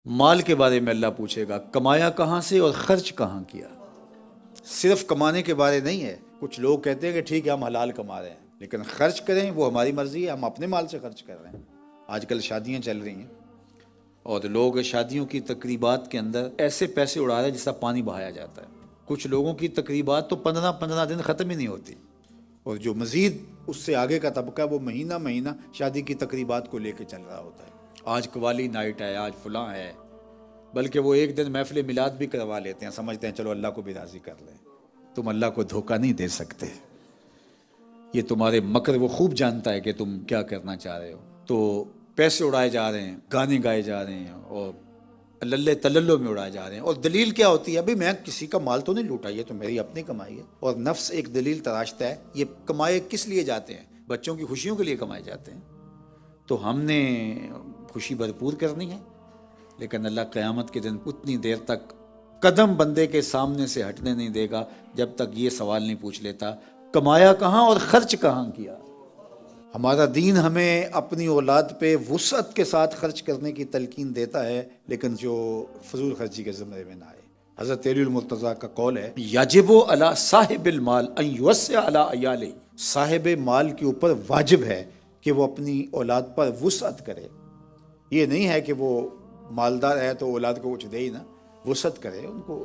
مال کے بارے میں اللہ پوچھے گا کمایا کہاں سے اور خرچ کہاں کیا۔ صرف کمانے کے بارے نہیں ہے۔ کچھ لوگ کہتے ہیں کہ ٹھیک ہے ہم حلال کما رہے ہیں لیکن خرچ کریں وہ ہماری مرضی ہے، ہم اپنے مال سے خرچ کر رہے ہیں۔ آج کل شادیاں چل رہی ہیں اور لوگ شادیوں کی تقریبات کے اندر ایسے پیسے اڑا رہے ہیں جیسا پانی بہایا جاتا ہے۔ کچھ لوگوں کی تقریبات تو 15 دن ختم ہی نہیں ہوتی، اور جو مزید اس سے آگے کا طبقہ وہ مہینہ مہینہ شادی کی تقریبات کو لے کے چل رہا ہوتا ہے۔ آج قوالی نائٹ ہے، آج فلاں ہے، بلکہ وہ ایک دن محفل میلاد بھی کروا لیتے ہیں، سمجھتے ہیں چلو اللہ کو بھی راضی کر لیں۔ تم اللہ کو دھوکہ نہیں دے سکتے، یہ تمہارے مکر وہ خوب جانتا ہے کہ تم کیا کرنا چاہ رہے ہو۔ تو پیسے اڑائے جا رہے ہیں، گانے گائے جا رہے ہیں اور للے تللوں میں اڑائے جا رہے ہیں۔ اور دلیل کیا ہوتی ہے؟ ابھی میں کسی کا مال تو نہیں لوٹا، یہ تو میری اپنی کمائی ہے۔ اور نفس ایک دلیل تراشتا ہے، یہ کمائے کس لیے جاتے ہیں؟ بچوں کی خوشیوں کے لیے کمائے جاتے ہیں۔ تو ہم نے خوشی بھرپور کرنی ہے، لیکن اللہ قیامت کے دن اتنی دیر تک قدم بندے کے سامنے سے ہٹنے نہیں دے گا جب تک یہ سوال نہیں پوچھ لیتا کمایا کہاں اور خرچ کہاں کیا۔ ہمارا دین ہمیں اپنی اولاد پہ وسعت کے ساتھ خرچ کرنے کی تلقین دیتا ہے، لیکن جو فضول خرچی کے زمرے میں نہ آئے۔ حضرت علی المرتضیٰ کا قول ہے یجب علی صاحب المال ان یوسع علی عیالہ، صاحب مال کے اوپر واجب ہے کہ وہ اپنی اولاد پر وسعت کرے۔ یہ نہیں ہے کہ وہ مالدار ہے تو اولاد کو کچھ دے ہی نہ، وسعت کرے، ان کو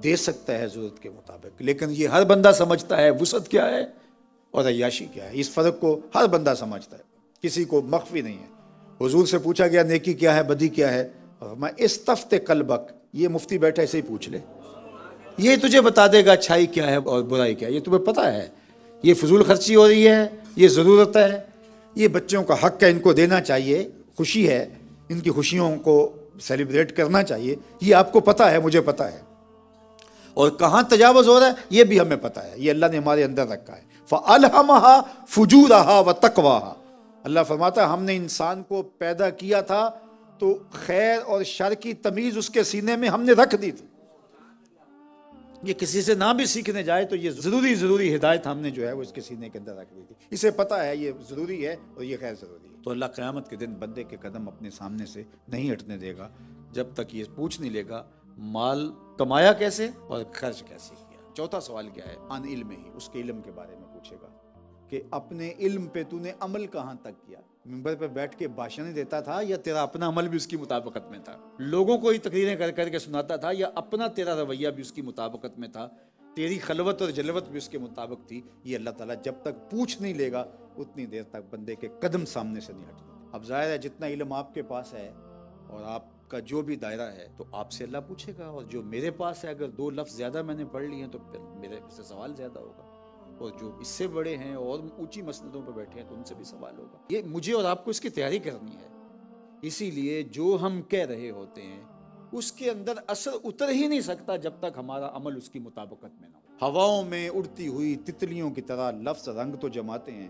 دے سکتا ہے ضرورت کے مطابق۔ لیکن یہ ہر بندہ سمجھتا ہے وسعت کیا ہے اور عیاشی کیا ہے، اس فرق کو ہر بندہ سمجھتا ہے، کسی کو مخفی نہیں ہے۔ حضور سے پوچھا گیا نیکی کیا ہے، بدی کیا ہے، اور میں استفت قلبک، یہ مفتی بیٹھا اسے ہی پوچھ لے، یہ تجھے بتا دے گا اچھائی کیا ہے اور برائی کیا ہے، یہ تمہیں پتہ ہے۔ یہ فضول خرچی ہو رہی ہے، یہ ضرورت ہے، یہ بچوں کا حق ہے، ان کو دینا چاہیے، خوشی ہے، ان کی خوشیوں کو سیلیبریٹ کرنا چاہیے، یہ آپ کو پتہ ہے، مجھے پتہ ہے۔ اور کہاں تجاوز ہو رہا ہے یہ بھی ہمیں پتہ ہے، یہ اللہ نے ہمارے اندر رکھا ہے۔ فَأَلْهَمَهَا فُجُورَهَا وَتَقْوَاهَا، اللہ فرماتا ہے ہم نے انسان کو پیدا کیا تھا تو خیر اور شر کی تمیز اس کے سینے میں ہم نے رکھ دی تھی۔ یہ کسی سے نہ بھی سیکھنے جائے تو یہ ضروری ہدایت ہم نے جو ہے وہ اس کے سینے کے اندر رکھ دی تھی، اسے پتہ ہے یہ ضروری ہے اور یہ غیر ضروری ہے۔ تو اللہ قیامت کے دن بندے کے قدم اپنے سامنے سے نہیں ہٹنے دے گا جب تک یہ پوچھ نہیں لے گا مال کمایا کیسے اور خرچ کیسے کیا۔ چوتھا سوال کیا ہے؟ عن علم ہی، اس کے علم کے بارے میں پوچھے گا کہ اپنے علم پہ تو نے عمل کہاں تک کیا؟ ممبر پہ بیٹھ کے بھاشن دیتا تھا یا تیرا اپنا عمل بھی اس کی مطابقت میں تھا؟ لوگوں کو ہی تقریریں کر کر کے سناتا تھا یا اپنا تیرا رویہ بھی اس کی مطابقت میں تھا؟ تیری خلوت اور جلوت بھی اس کے مطابق تھی؟ یہ اللہ تعالیٰ جب تک پوچھ نہیں لے گا اتنی دیر تک بندے کے قدم سامنے سے نہیں ہٹنے۔ اب ظاہر ہے جتنا علم آپ کے پاس ہے اور آپ کا جو بھی دائرہ ہے تو آپ سے اللہ پوچھے گا، اور جو میرے پاس ہے اگر 2 لفظ زیادہ میں نے پڑھ لیے ہیں تو پھر میرے سے سوال زیادہ ہوگا، اور جو اس سے بڑے ہیں اور اونچی مسندوں پہ بیٹھے ہیں تو ان سے بھی سوال ہوگا۔ یہ مجھے اور آپ کو اس کی تیاری کرنی ہے، اسی لیے جو ہم کہہ رہے ہوتے ہیں اس کے اندر اثر اتر ہی نہیں سکتا جب تک ہمارا عمل اس کی مطابقت میں نہ ہو۔ ہواؤں میں اڑتی ہوئی تتلیوں کی طرح لفظ رنگ تو جماتے ہیں